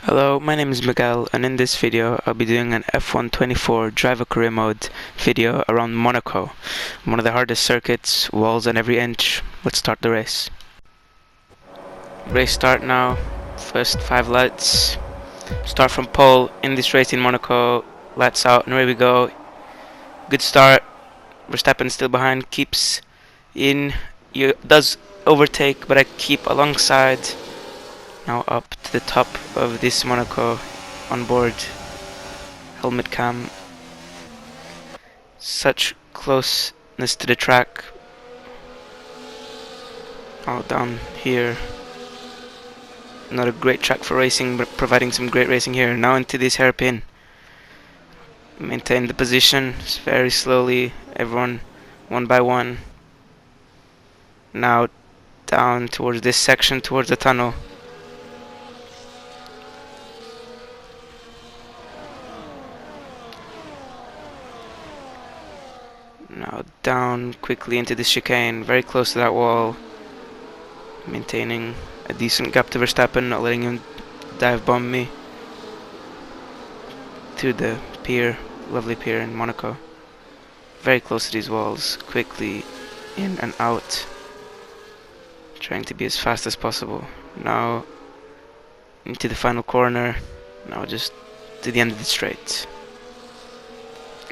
Hello, my name is Miguel, and in this video I'll be doing an F124 driver career mode video around Monaco, one of the hardest circuits, walls on every inch. Let's start the race. Race start now, first 5 lights. Start from pole in this race in Monaco, lights out and away we go. Good start, Verstappen still behind, keeps in, does overtake but I keep alongside. Now up to the top of this Monaco on board helmet cam. Such closeness to the track. Oh, down here. Not a great track for racing, but providing some great racing here. Now into this hairpin. Maintain the position very slowly. Everyone one by one. Now down towards this section, towards the tunnel. Now down quickly into this chicane, very close to that wall. Maintaining a decent gap to Verstappen, not letting him dive bomb me. To the pier, lovely pier in Monaco. Very close to these walls, quickly in and out. Trying to be as fast as possible. Now into the final corner. Now just to the end of the straight.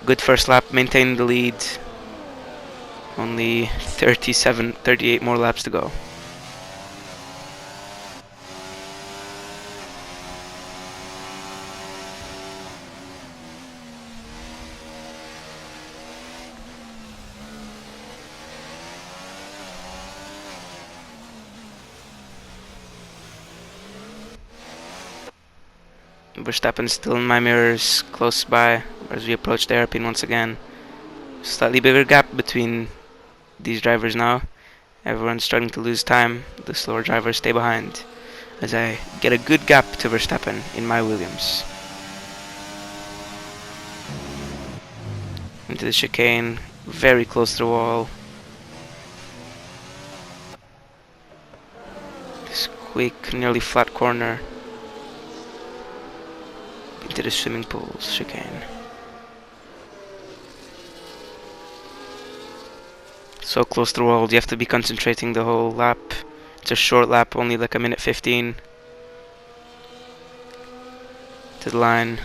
Good first lap, maintaining the lead. Only 38 more laps to go. Verstappen still in my mirrors, close by as we approach the hairpin once again. Slightly bigger gap between these drivers now. Everyone's starting to lose time. The slower drivers stay behind as I get a good gap to Verstappen in my Williams. Into the chicane, very close to the wall. This quick, nearly flat corner. Into the swimming pools chicane. So close to the wall, you have to be concentrating the whole lap. It's a short lap, only like a minute 15. To the line.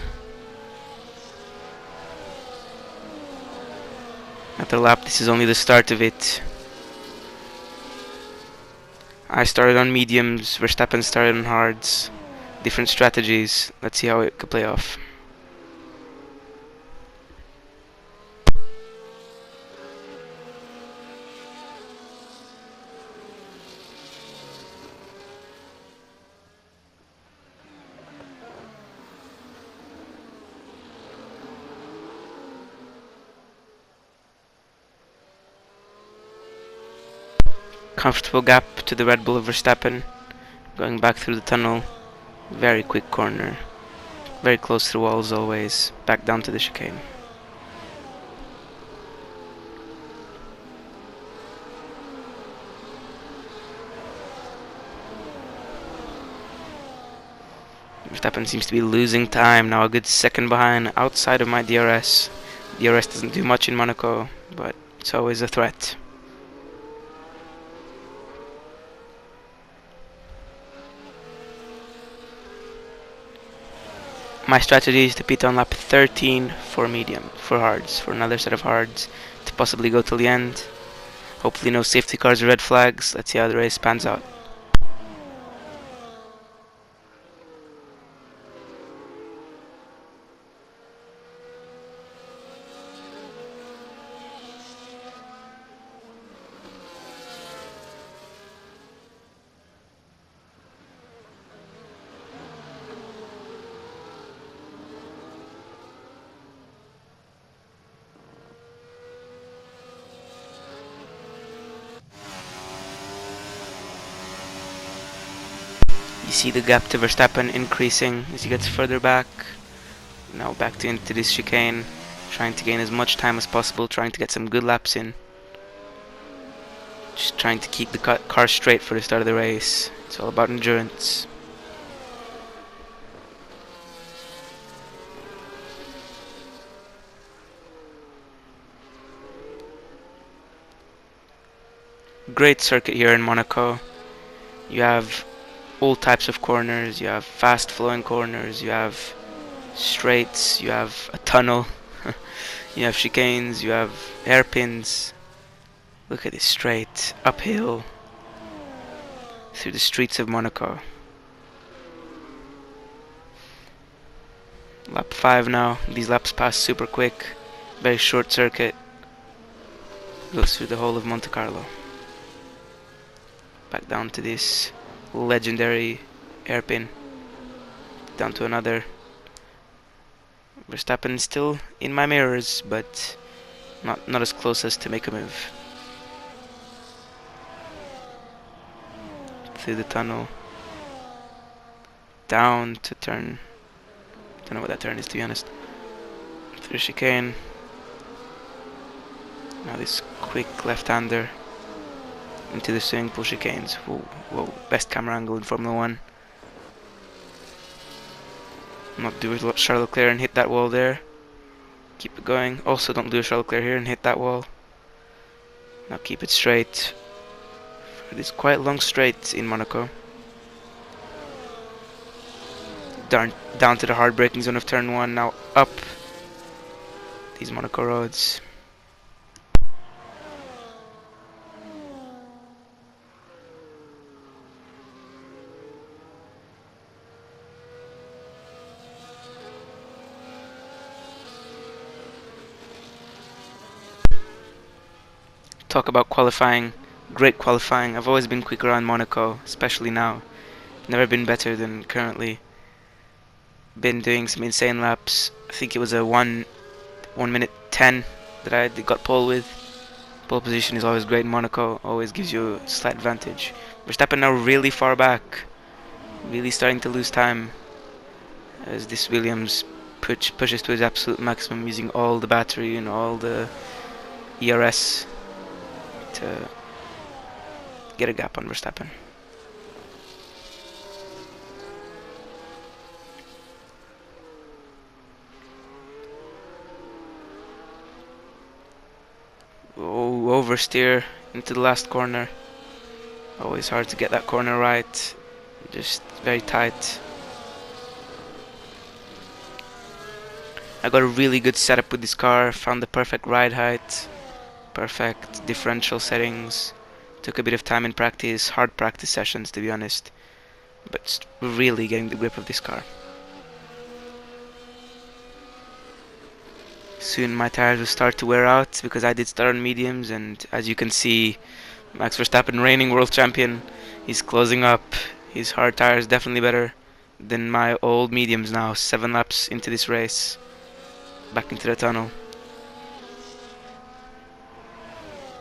Another lap, this is only the start of it. I started on mediums, Verstappen started on hards. Different strategies, let's see how it could play off. Comfortable gap to the Red Bull of Verstappen. Going back through the tunnel. Very quick corner. Very close to the wall as always. Back down to the chicane. Verstappen seems to be losing time. Now a good second behind outside of my DRS. DRS doesn't do much in Monaco, but it's always a threat. My strategy is to pit on lap 13 for medium, for hards, for another set of hards, to possibly go till the end. Hopefully no safety cars or red flags. Let's see how the race pans out. You see the gap to Verstappen increasing as he gets further back. Now back into this chicane, trying to gain as much time as possible, trying to get some good laps in. Just trying to keep the car straight for the start of the race. It's all about endurance. great circuit here in Monaco. You have all types of corners, you have fast flowing corners, you have straights, you have a tunnel, you have chicanes, you have hairpins. Look at this straight, uphill, through the streets of Monaco. Lap 5 now. These laps pass super quick. Very short circuit. Goes through the whole of Monte Carlo. Back down to this legendary hairpin. Down to another. Verstappen still in my mirrors, but not as close as to make a move. Through the tunnel. Down to turn. Don't know what that turn is, to be honest. Through chicane. Now this quick left-hander into the swimming pool chicanes. Whoa, whoa, best camera angle in Formula 1. Not do a Charles Leclerc and hit that wall there. Keep it going. Also don't do a Charles Leclerc here and hit that wall. Now keep it straight. For these quite long straights in Monaco. Down to the hard braking zone of turn 1. Now up these Monaco roads. Talk about qualifying. Great qualifying. I've always been quicker on Monaco, especially now. Never been better than currently. Been doing some insane laps. I think it was a 1 minute 10 that I got pole with. Pole position is always great in Monaco. Always gives you a slight advantage. Verstappen now really far back. Really starting to lose time. As this Williams pushes to his absolute maximum, using all the battery and all the ERS to get a gap on Verstappen. Oh, oversteer into the last corner. Always hard to get that corner right. Just very tight. I got a really good setup with this car. Found the perfect ride height. Perfect differential settings. Took a bit of time in practice, hard practice sessions to be honest, but really getting the grip of this car. Soon my tires will start to wear out because I did start on mediums, and as you can see, Max Verstappen, reigning world champion, he's closing up. His hard tires definitely better than my old mediums now. 7 laps into this race. Back into the tunnel.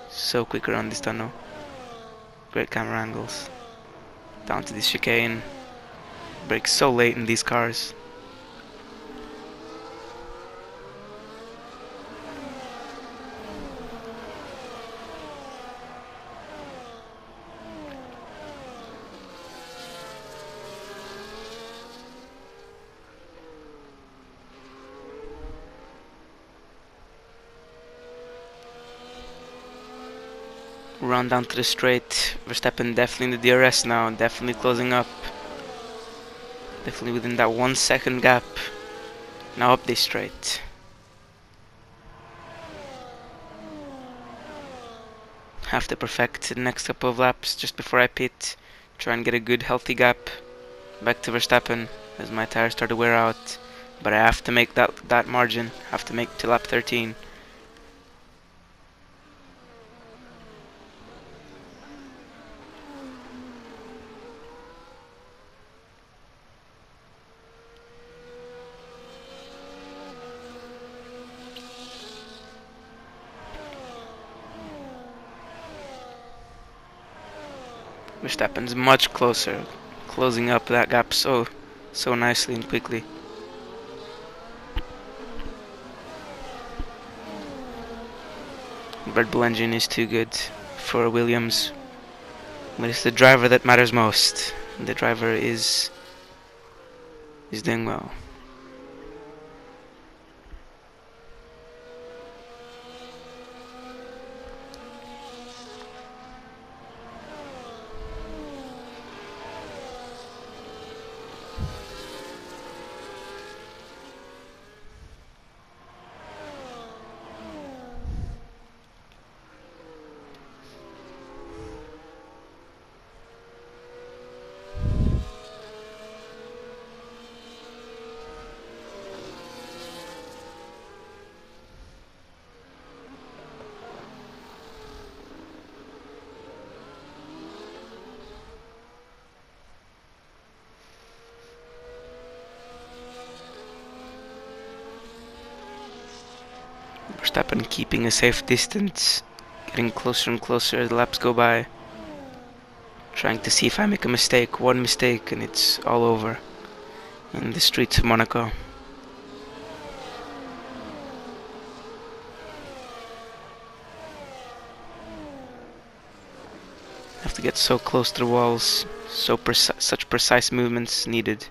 So quick around this tunnel. Great camera angles. Down to this chicane. Brakes so late in these cars. Run down to the straight. Verstappen definitely in the DRS now, definitely closing up. Definitely within that 1 second gap. Now up this straight. Have to perfect the next couple of laps just before I pit. Try and get a good healthy gap back to Verstappen as my tires start to wear out. But I have to make that margin. Have to make to lap 13. Verstappen's much closer, closing up that gap so nicely and quickly. Red Bull engine is too good for Williams, but it's the driver that matters most. The driver is doing well. Verstappen keeping a safe distance, getting closer and closer as the laps go by. Trying to see if I make a mistake, one mistake and it's all over in the streets of Monaco. Have to get so close to the walls, such precise movements needed.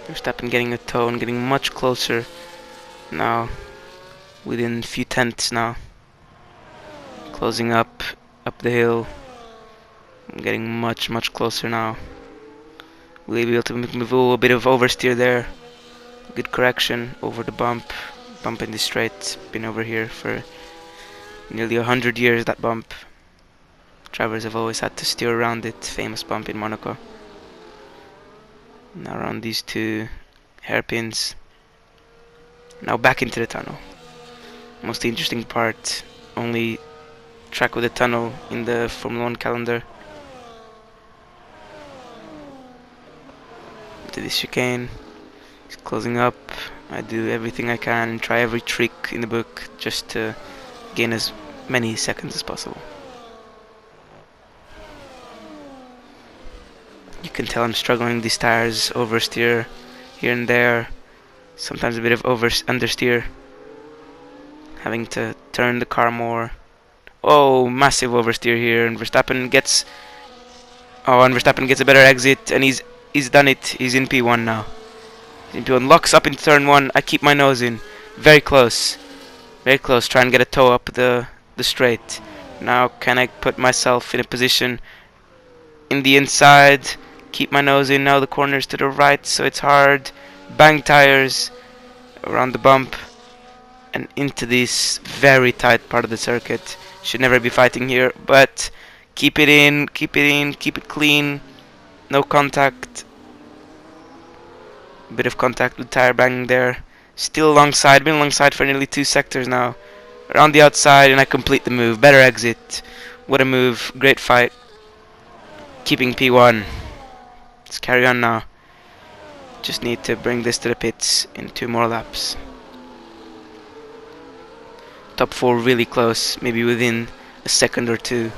Verstappen getting a toe and getting much closer now, within a few tenths now. Closing up the hill. I'm getting much closer now. Will he be able to move a little bit of oversteer there? Good correction over the bump in the straight. Been over here for nearly 100 years, that bump. Drivers have always had to steer around it. Famous bump in Monaco. Now around these two hairpins. Now back into the tunnel. Most interesting part. Only track with a tunnel in the Formula 1 calendar. To this chicane. He's closing up. I do everything I can and try every trick in the book just to gain as many seconds as possible. You can tell I'm struggling. These tires oversteer here and there. Sometimes a bit of understeer. Having to turn the car more. Oh, massive oversteer here, and Verstappen gets. Oh, and Verstappen gets a better exit, and he's done it. He's in P1 now. He's in P1. Locks up in turn 1. I keep my nose in. Very close. Very close. Try and get a toe up the straight. Now can I put myself in a position in the inside? Keep my nose in. Now the corners to the right, so it's hard. Bang tires around the bump and into this very tight part of the circuit. Should never be fighting here, but keep it in, keep it clean. No contact. Bit of contact with tire banging there. Still alongside, been alongside for nearly 2 sectors now. Around the outside and I complete the move. Better exit. What a move. Great fight. Keeping P1. Let's carry on now. Just need to bring this to the pits in 2 more laps. Top 4 really close, maybe within a second or 2.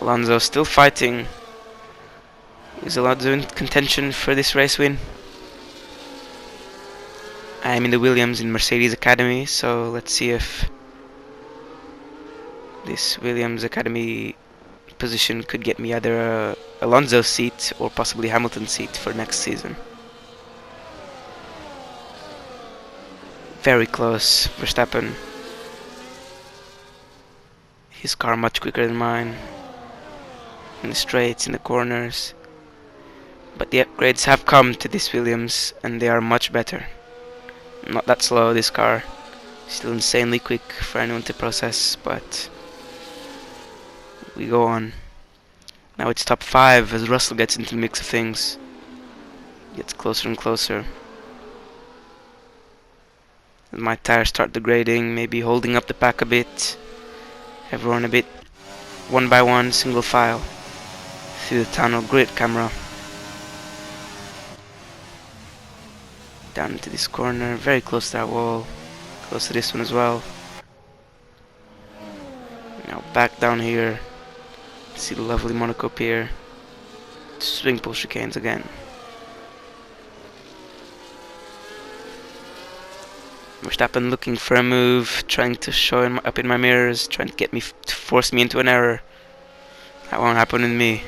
Alonso still fighting. Is Alonso in contention for this race win? I am in the Williams in Mercedes Academy, so let's see if this Williams Academy position could get me either a Alonso seat or possibly Hamilton seat for next season. Very close, Verstappen. His car much quicker than mine. In the straights, in the corners. But the upgrades have come to this Williams and they are much better. Not that slow, this car. Still insanely quick for anyone to process, but we go on. Now it's top 5 as Russell gets into the mix of things. Gets closer and closer. As my tires start degrading, maybe holding up the pack a bit. Everyone a bit one by one, single file through the tunnel. Great camera. Down into this corner, very close to that wall. Close to this one as well. Now back down here. See the lovely Monaco pier. Swing pull chicanes again. Verstappen looking for a move, trying to show him up in my mirrors, trying to get me to force me into an error. That won't happen with me.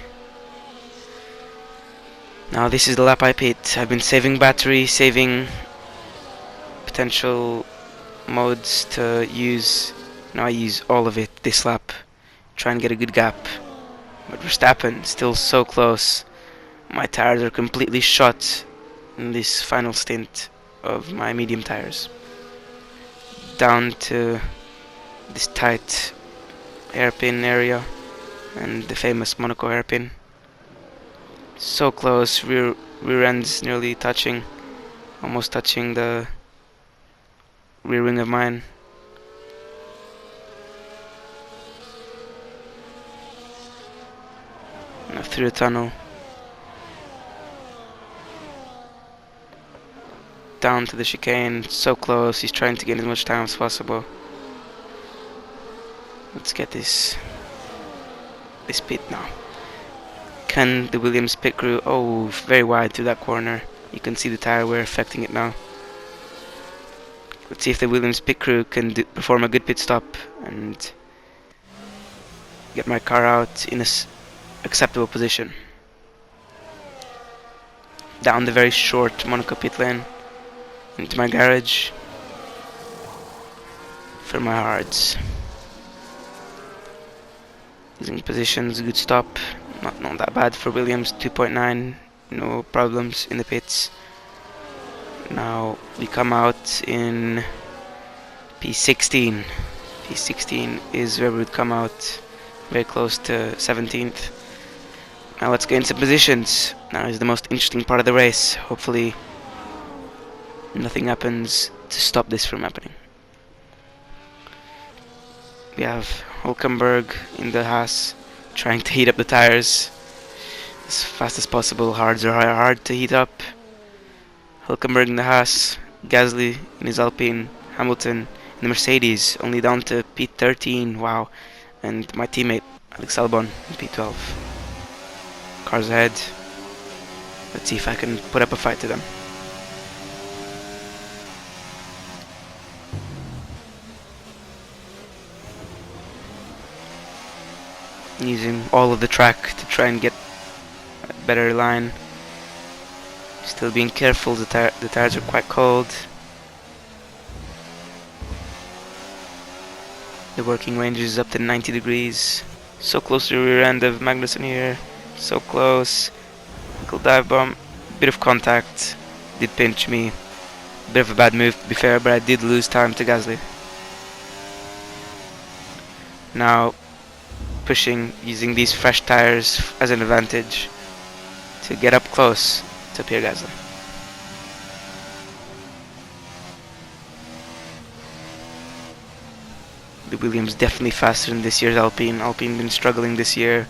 Now this is the lap I pit. I've been saving battery, saving potential modes to use. Now I use all of it this lap. Try and get a good gap. But Verstappen still so close. My tires are completely shot in this final stint of my medium tires. Down to this tight hairpin area and the famous Monaco hairpin. So close, rear ends nearly touching, almost touching the rear wing of mine. through the tunnel. Down to the chicane, so close. He's trying to gain as much time as possible. Let's get this pit now. Can the Williams pit crew? Oh, very wide through that corner. You can see the tire wear affecting it now. Let's see if the Williams pit crew can perform a good pit stop and get my car out in a acceptable position. Down the very short Monaco pit lane into my garage for my hards. Losing positions, good stop. Not that bad for Williams. 2.9, no problems in the pits. Now we come out in P16. P16 is where we would come out, very close to 17th. Now let's gain some positions. Now is the most interesting part of the race. Hopefully nothing happens to stop this from happening. We have Hulkenberg in the Haas trying to heat up the tires as fast as possible. Hards are hard to heat up. Hulkenberg in the Haas, Gasly in his Alpine, Hamilton in the Mercedes, only down to P13, wow. And my teammate Alex Albon in P12. Cars ahead. Let's see if I can put up a fight to them. Using all of the track to try and get a better line. Still being careful, the tires are quite cold. The working range is up to 90 degrees. So close to the rear end of Magnussen here. So close. Little dive bomb. Bit of contact. Did pinch me. Bit of a bad move to be fair, but I did lose time to Gasly. Now pushing, using these fresh tires as an advantage to get up close to Pierre Gasly. The Williams definitely faster than this year's Alpine. Alpine been struggling this year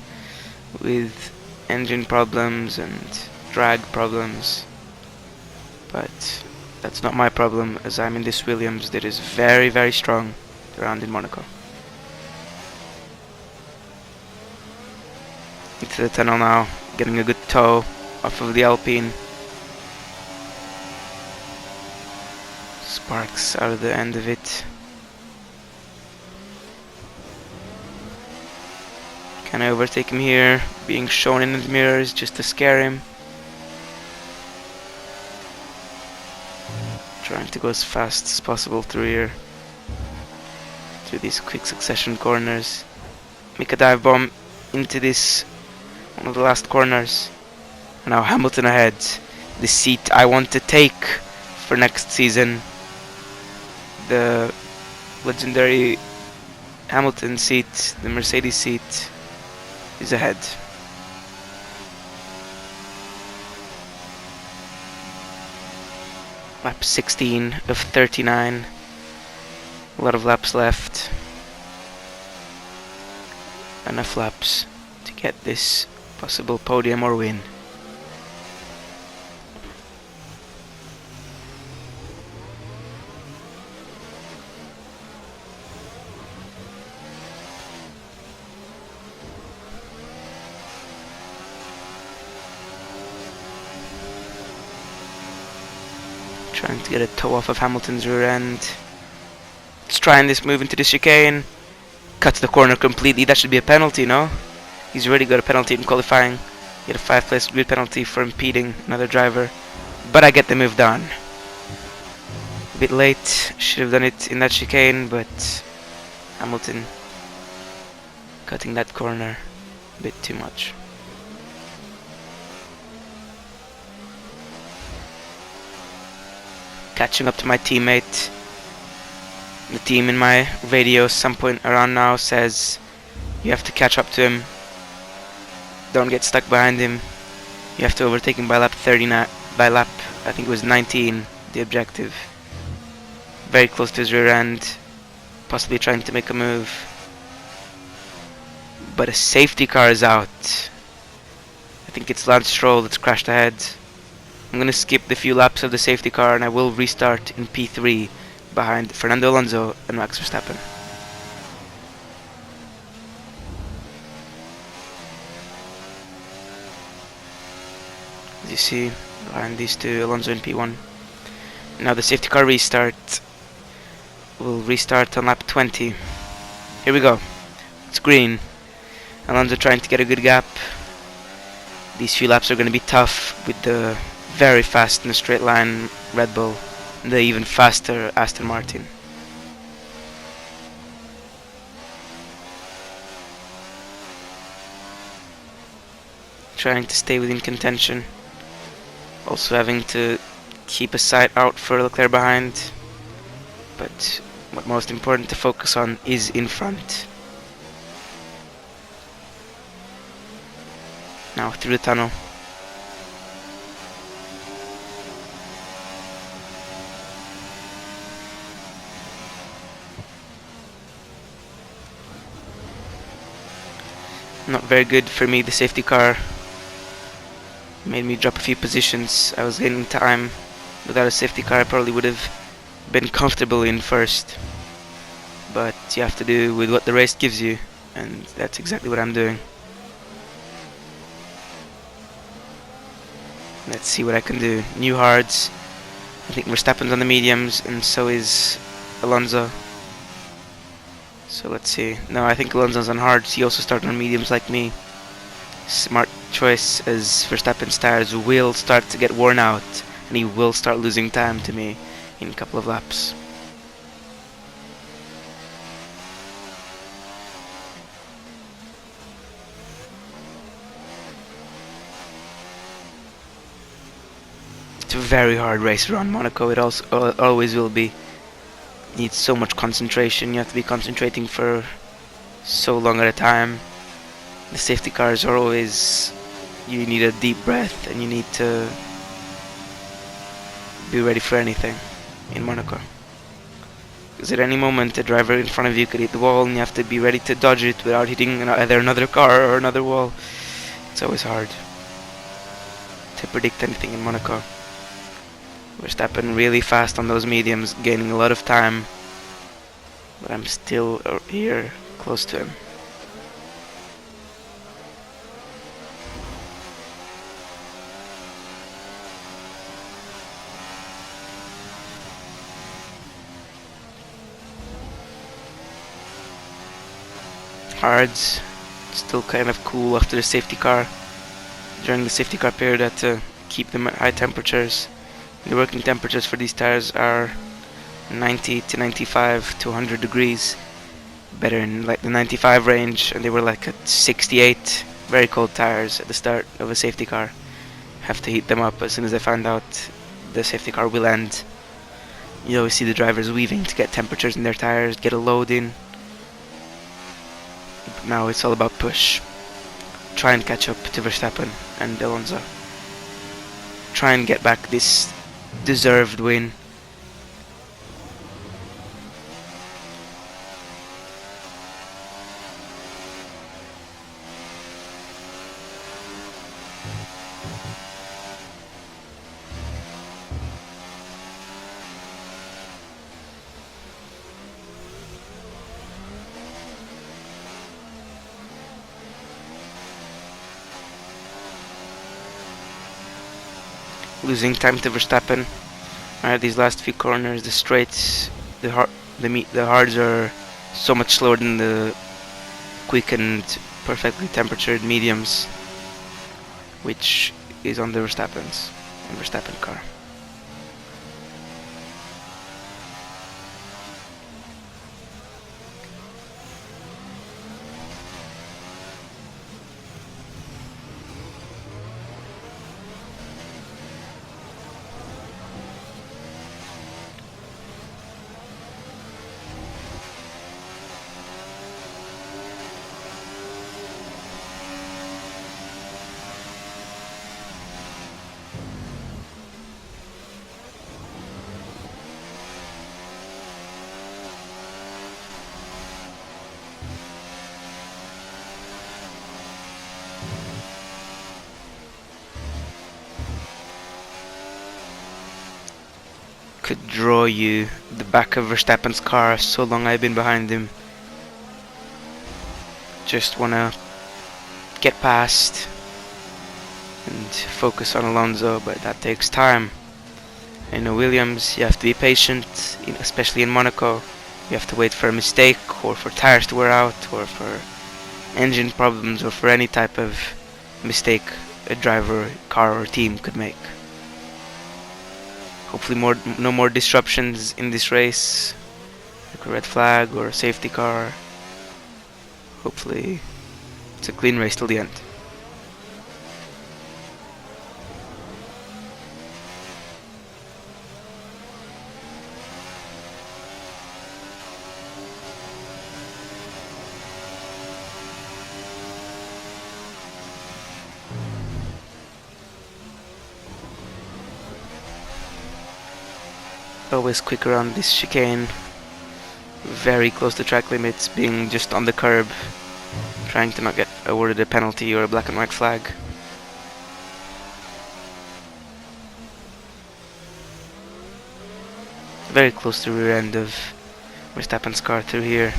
with engine problems and drag problems, but that's not my problem, as I'm in this Williams that is very, very strong around in Monaco. Into the tunnel now, getting a good tow off of the Alpine. Sparks out of the end of it. Can I overtake him here? Being shown in the mirrors just to scare him. Trying to go as fast as possible through here. Through these quick succession corners. Make a dive bomb into this, one of the last corners. Now Hamilton ahead. The seat I want to take for next season. The legendary Hamilton seat, the Mercedes seat, is ahead. Lap 16 of 39. A lot of laps left. Enough laps to get this possible podium or win. Trying to get a toe off of Hamilton's rear end. Let's try and this move into the chicane. Cuts the corner completely. That should be a penalty, no? He's already got a penalty in qualifying. He had a 5-place grid penalty for impeding another driver. But I get the move done. A bit late. Should have done it in that chicane, but Hamilton cutting that corner a bit too much. Catching up to my teammate. The team in my radio some point around now says you have to catch up to him. Don't get stuck behind him. You have to overtake him by lap 39. By lap, I think it was 19, the objective. Very close to his rear end. Possibly trying to make a move. But a safety car is out. think it's Lance Stroll that's crashed ahead. I'm going to skip the few laps of the safety car and I will restart in P3 behind Fernando Alonso and Max Verstappen. As you see, behind these two, Alonso in P1. Now the safety car restart. We'll restart on lap 20. Here we go. It's green. Alonso trying to get a good gap. These few laps are going to be tough with the very fast in a straight line Red Bull and the even faster Aston Martin. Trying to stay within contention. Also having to keep a sight out for Leclerc behind. But what's most important to focus on is in front. Now through the tunnel. Not very good for me, the safety car made me drop a few positions. I was gaining time. Without a safety car I probably would have been comfortable in first. But you have to do with what the race gives you, and that's exactly what I'm doing. Let's see what I can do. New hards. I think Verstappen's on the mediums, and so is Alonso. So let's see. No, I think Alonso's on hards. He also started on mediums like me. Smart choice, as Verstappen's tires will start to get worn out, and he will start losing time to me in a couple of laps. It's a very hard race around Monaco. It also always will be. Needs so much concentration. You have to be concentrating for so long at a time. The safety cars are always, you need a deep breath and you need to be ready for anything in Monaco, because at any moment a driver in front of you could hit the wall and you have to be ready to dodge it without hitting either another car or another wall. It's always hard to predict anything in Monaco. Verstappen really fast on those mediums, gaining a lot of time, but I'm still here close to him. Hards, still kind of cool after the safety car. During the safety car period I had to keep them at high temperatures. The working temperatures for these tires are 90 to 95 to 100 degrees. Better in like the 95 range, and they were like at 68. Very cold tires at the start of a safety car. Have to heat them up as soon as I find out the safety car will end. You always see the drivers weaving to get temperatures in their tires, get a load in. But now it's all about push. Try and catch up to Verstappen and Alonso. Try and get back this deserved win. Losing time to Verstappen. These last few corners, the straights, the hards are so much slower than the quick and perfectly temperatured mediums, which is on the Verstappen car. could draw you the back of Verstappen's car so long I've been behind him. Just wanna get past and focus on Alonso, but that takes time. In a Williams, you have to be patient, especially in Monaco. You have to wait for a mistake, or for tires to wear out, or for engine problems, or for any type of mistake a driver, car, or team could make. Hopefully no more disruptions in this race, like a red flag or a safety car. Hopefully it's a clean race till the end. Always quick around this chicane, very close to track limits, being just on the curb, trying to not get awarded a penalty or a black and white flag. Very close to the rear end of Verstappen's car through here.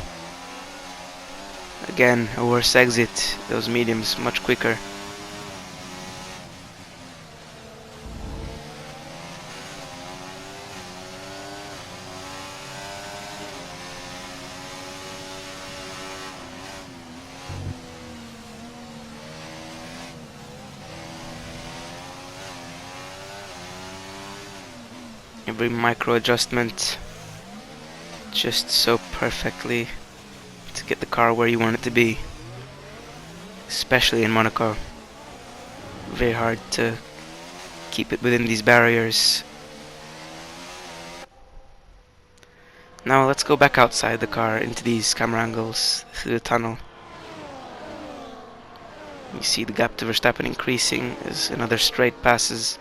Again, a worse exit, those mediums much quicker. Every micro adjustment just so perfectly to get the car where you want it to be, especially in Monaco. Very hard to keep it within these barriers. Now let's go back outside the car into these camera angles through the tunnel. You see the gap to Verstappen increasing as another straight passes.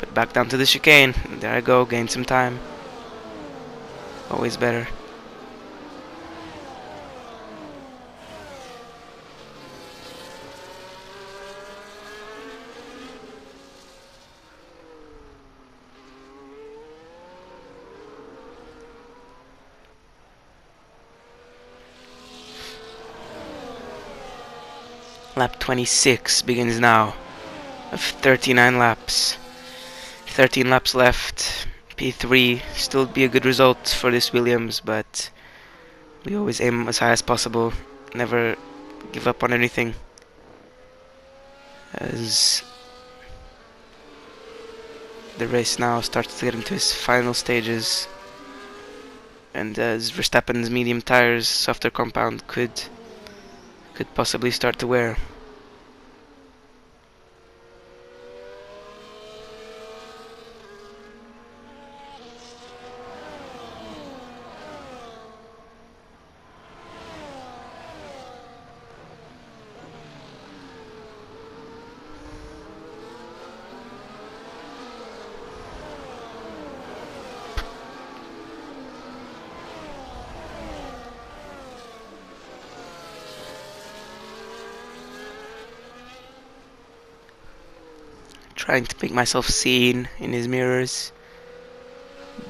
But back down to the chicane. There I go, gain some time. Always better. Lap 26 begins now, of 39 laps. 13 laps left. P3 still be a good result for this Williams, but we always aim as high as possible. Never give up on anything. As the race now starts to get into its final stages, and as Verstappen's medium tires, softer compound could possibly start to wear. Trying to make myself seen in his mirrors.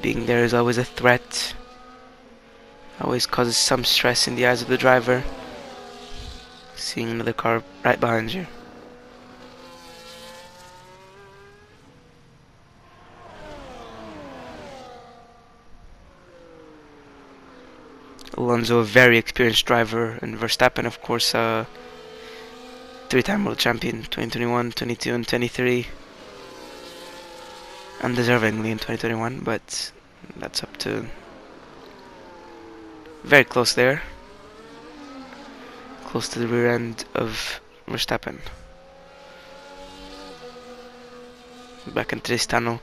Being there is always a threat. Always causes some stress in the eyes of the driver. Seeing another car right behind you. Alonso, a very experienced driver, and Verstappen, of course, a three-time world champion, 2021, 22, and 23. Undeservingly in 2021, but that's up to... Very close there. Close to the rear end of Verstappen. Back into this tunnel.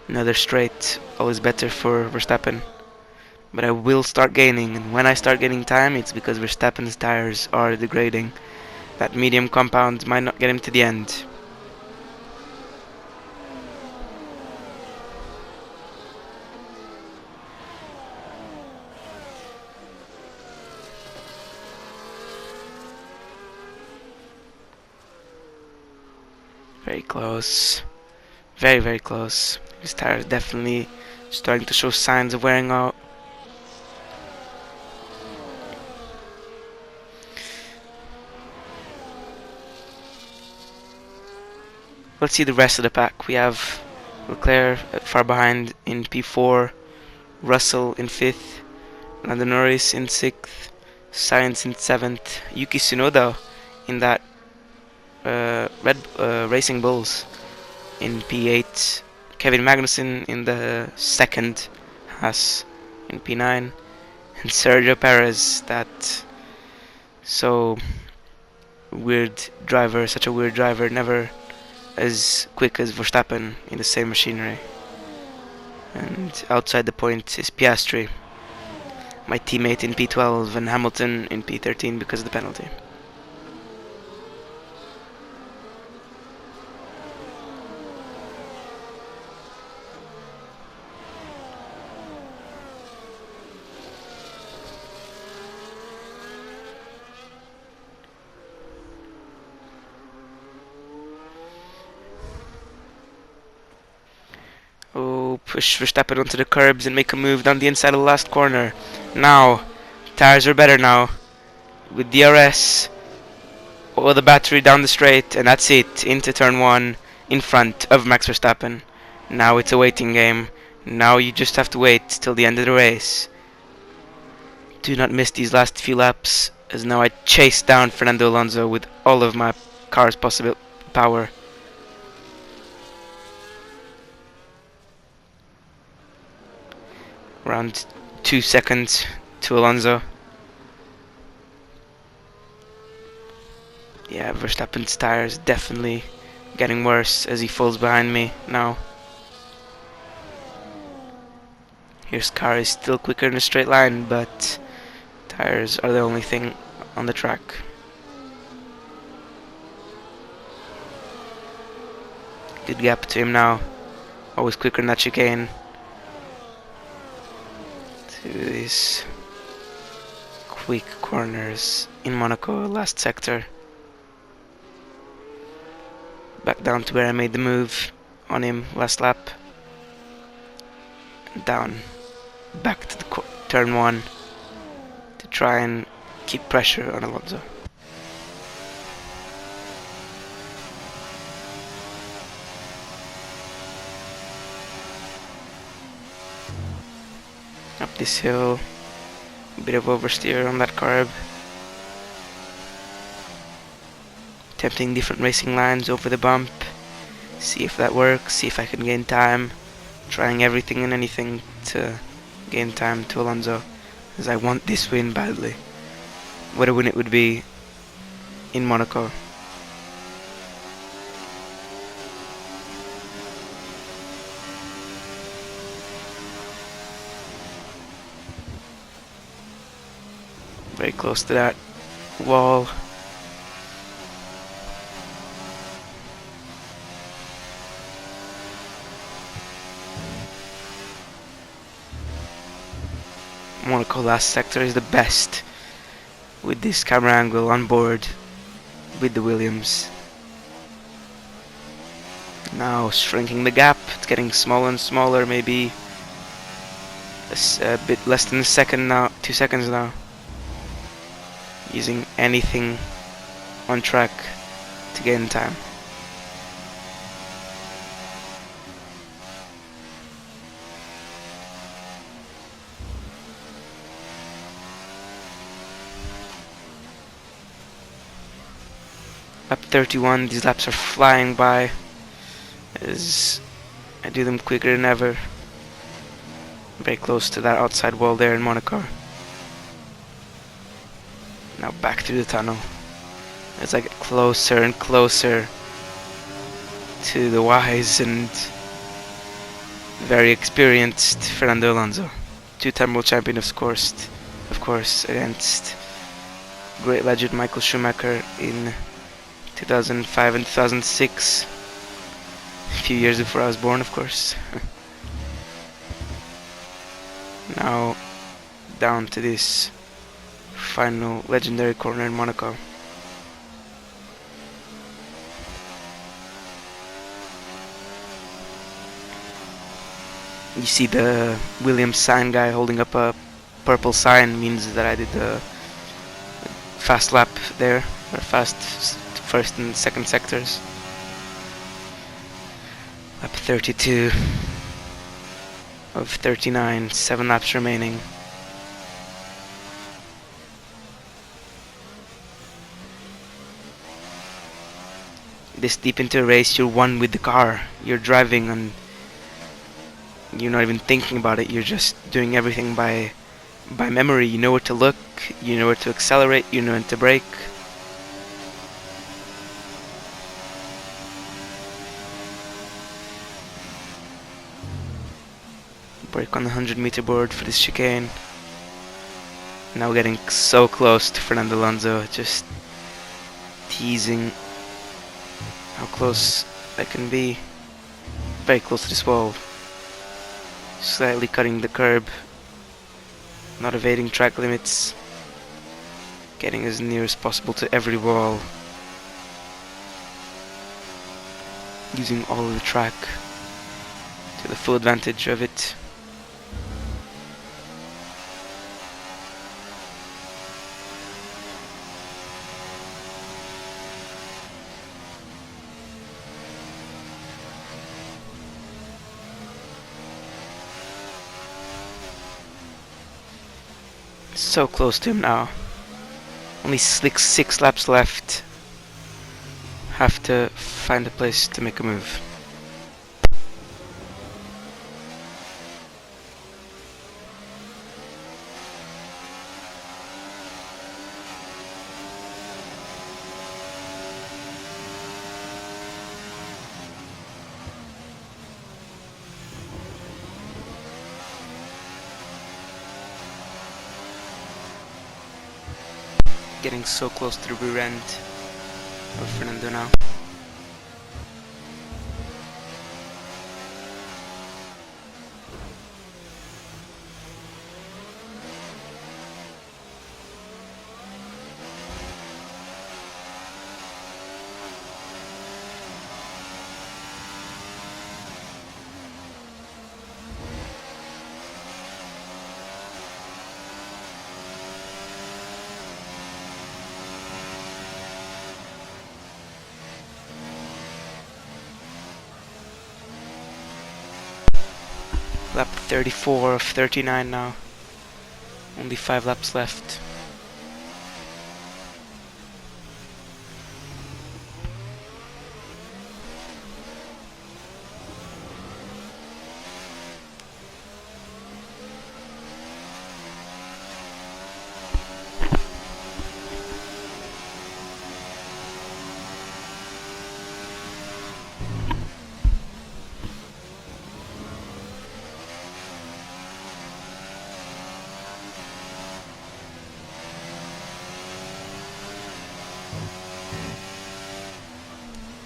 Another straight, always better for Verstappen. But I will start gaining, and when I start gaining time, it's because Verstappen's tires are degrading. That medium compound might not get him to the end. Very close. Very, very close. His tires definitely starting to show signs of wearing out. Let's see the rest of the pack. We have Leclerc far behind in P4, Russell in 5th, Lando Norris in 6th, Sainz in 7th, Yuki Tsunoda in that Red Racing Bulls in P8, Kevin Magnussen in the 2nd Haas in P9, and Sergio Perez, that such a weird driver, never as quick as Verstappen in the same machinery. And outside the point is Piastri, my teammate in P12, and Hamilton in P13 because of the penalty. Oh, push Verstappen onto the curbs and make a move down the inside of the last corner. Now, tires are better now. With DRS, or the battery down the straight, and that's it. Into turn 1, in front of Max Verstappen. Now it's a waiting game. Now you just have to wait till the end of the race. Do not miss these last few laps, as now I chase down Fernando Alonso with all of my car's possible power. Around 2 seconds to Alonso. Yeah, Verstappen's tires definitely getting worse as he falls behind me now. His car is still quicker in a straight line, but tires are the only thing on the track. Good gap to him now. Always quicker in that chicane. To these quick corners in Monaco, last sector. Back down to where I made the move on him last lap. Down. Back to the turn 1 to try and keep pressure on Alonso. Up this hill, a bit of oversteer on that carb. Attempting different racing lines over the bump. See if that works, see if I can gain time. Trying everything and anything to gain time to Alonso, as I want this win badly. What a win it would be in Monaco. Very close to that wall. Monaco last sector is the best with this camera angle on board with the Williams. Now shrinking the gap, it's getting smaller and smaller, maybe a bit less than a second now, 2 seconds now. Using anything on track to gain time. Lap 31, these laps are flying by as I do them quicker than ever. Very close to that outside wall there in Monaco. Now back through the tunnel as I get closer and closer to the wise and very experienced Fernando Alonso. 2-time world champion, of course, against great legend Michael Schumacher in 2005 and 2006. A few years before I was born, of course. Now down to this final legendary corner in Monaco. You see the Williams sign guy holding up a purple sign means that I did the fast lap there, or fast first and second sectors. Lap 32 of 39, 7 laps remaining. This deep into a race, you're one with the car. You're driving and you're not even thinking about it. You're just doing everything by memory. You know where to look, you know where to accelerate, you know when to brake. Brake on the 100-meter board for this chicane. Now getting so close to Fernando Alonso, just teasing how close that can be. Very close to this wall. Slightly cutting the curb. Not evading track limits. Getting as near as possible to every wall. Using all of the track to the full advantage of it. So close to him now. Only 6 laps left. Have to find a place to make a move. Getting so close to the rear end of Fernando now. Lap 34 of 39 now. Only 5 laps left.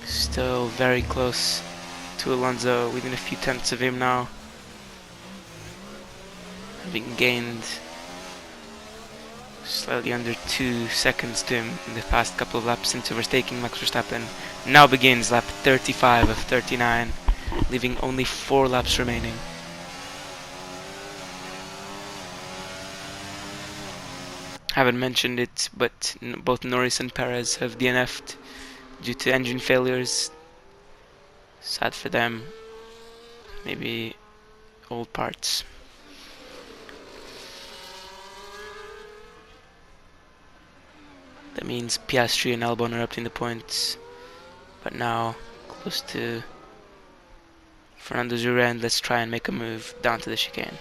Still very close to Alonso, within a few tenths of him now. Having gained slightly under 2 seconds to him in the past couple of laps since overtaking Max Verstappen. Now begins lap 35 of 39, leaving only 4 laps remaining. Haven't mentioned it, but both Norris and Perez have DNF'd due to engine failures. Sad for them. Maybe old parts. That means Piastri and Albon are up in the points, but now close to Fernando's rear end. Let's try and make a move down to the chicane.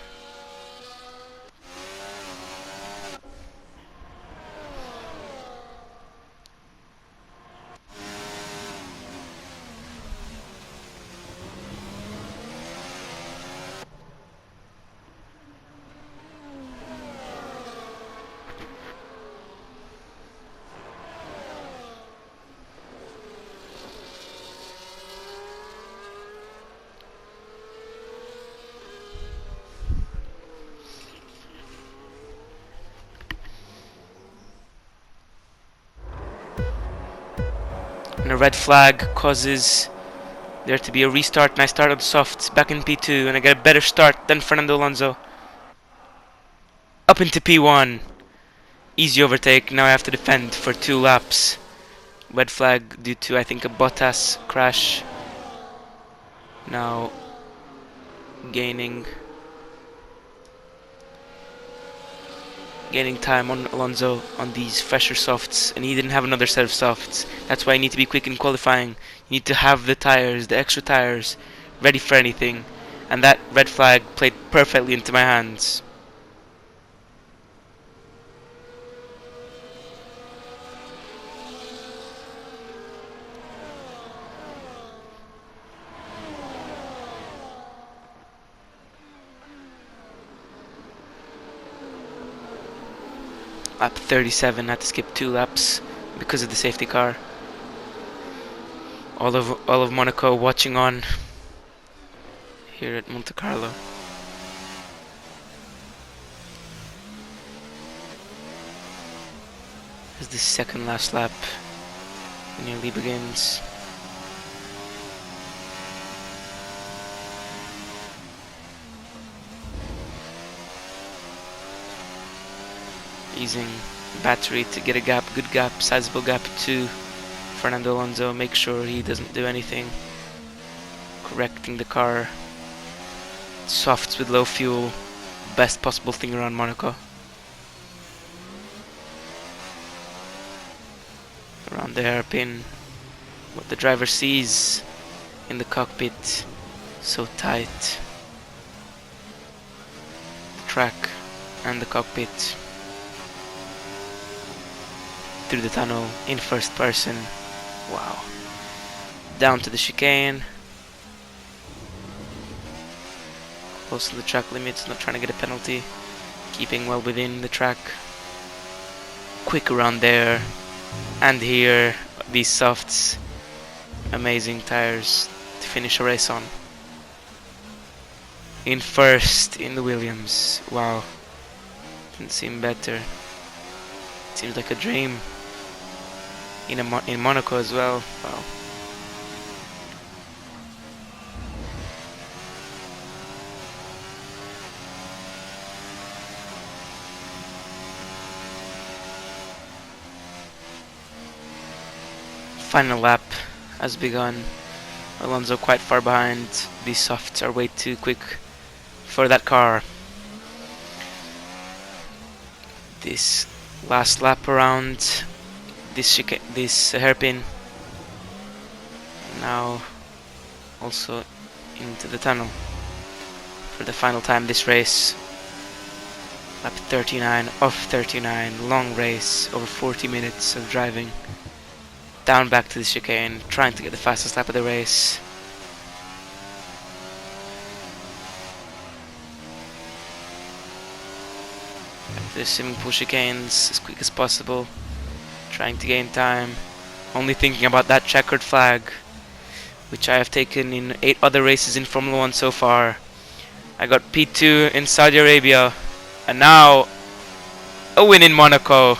And a red flag causes There to be a restart, and I start on softs, back in P2, and I get a better start than Fernando Alonso. Up into P1. Easy overtake, now I have to defend for 2 laps. Red flag due to, I think, a Bottas crash. Now gaining time on Alonso on these fresher softs, and he didn't have another set of softs. That's why you need to be quick in qualifying. You need to have the tires, the extra tires, ready for anything, and that red flag played perfectly into my hands. Lap 37, had to skip 2 laps because of the safety car. All of Monaco watching on here at Monte Carlo. As the second last lap nearly begins. Using battery to get a gap, good gap, sizable gap to Fernando Alonso, make sure he doesn't do anything. Correcting the car. Softs with low fuel, best possible thing around Monaco. Around the hairpin, what the driver sees in the cockpit, so tight. The track and the cockpit. Through the tunnel in first person. Wow. Down to the chicane. Close to the track limits, not trying to get a penalty. Keeping well within the track. Quick around there. And here, these softs. Amazing tires to finish a race on. In first in the Williams. Wow. Didn't seem better. Seems like a dream. In Monaco as well. Wow. Final lap has begun. Alonso quite far behind. These softs are way too quick for that car. This last lap around this hairpin. Now also into the tunnel for the final time this race. Lap 39 of 39, long race, over 40 minutes of driving. Down back to the chicane, trying to get the fastest lap of the race. Back to the swimming pool chicanes as quick as possible. Trying to gain time. Only thinking about that checkered flag, which I have taken in 8 other races in Formula 1 so far. I got P2 in Saudi Arabia, and now a win in Monaco.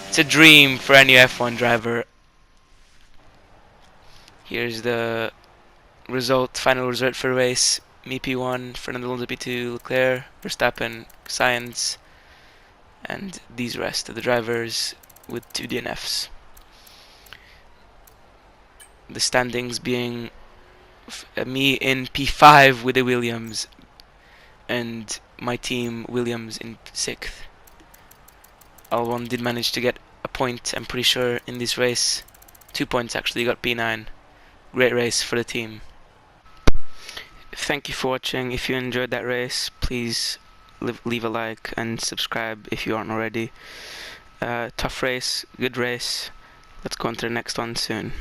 It's a dream for any F1 driver. Here's the result, final result for the race. Me P1, Fernando Alonso P2, Leclerc, Verstappen, Sainz, and these rest of the drivers with 2 DNFs. The standings being me in P5 with the Williams, and my team Williams in 6th. Albon did manage to get a point, I'm pretty sure, in this race. 2 points actually, got P9. Great race for the team. Thank you for watching. If you enjoyed that race, please leave a like and subscribe if you aren't already. Tough race, good race. Let's go on to the next one soon.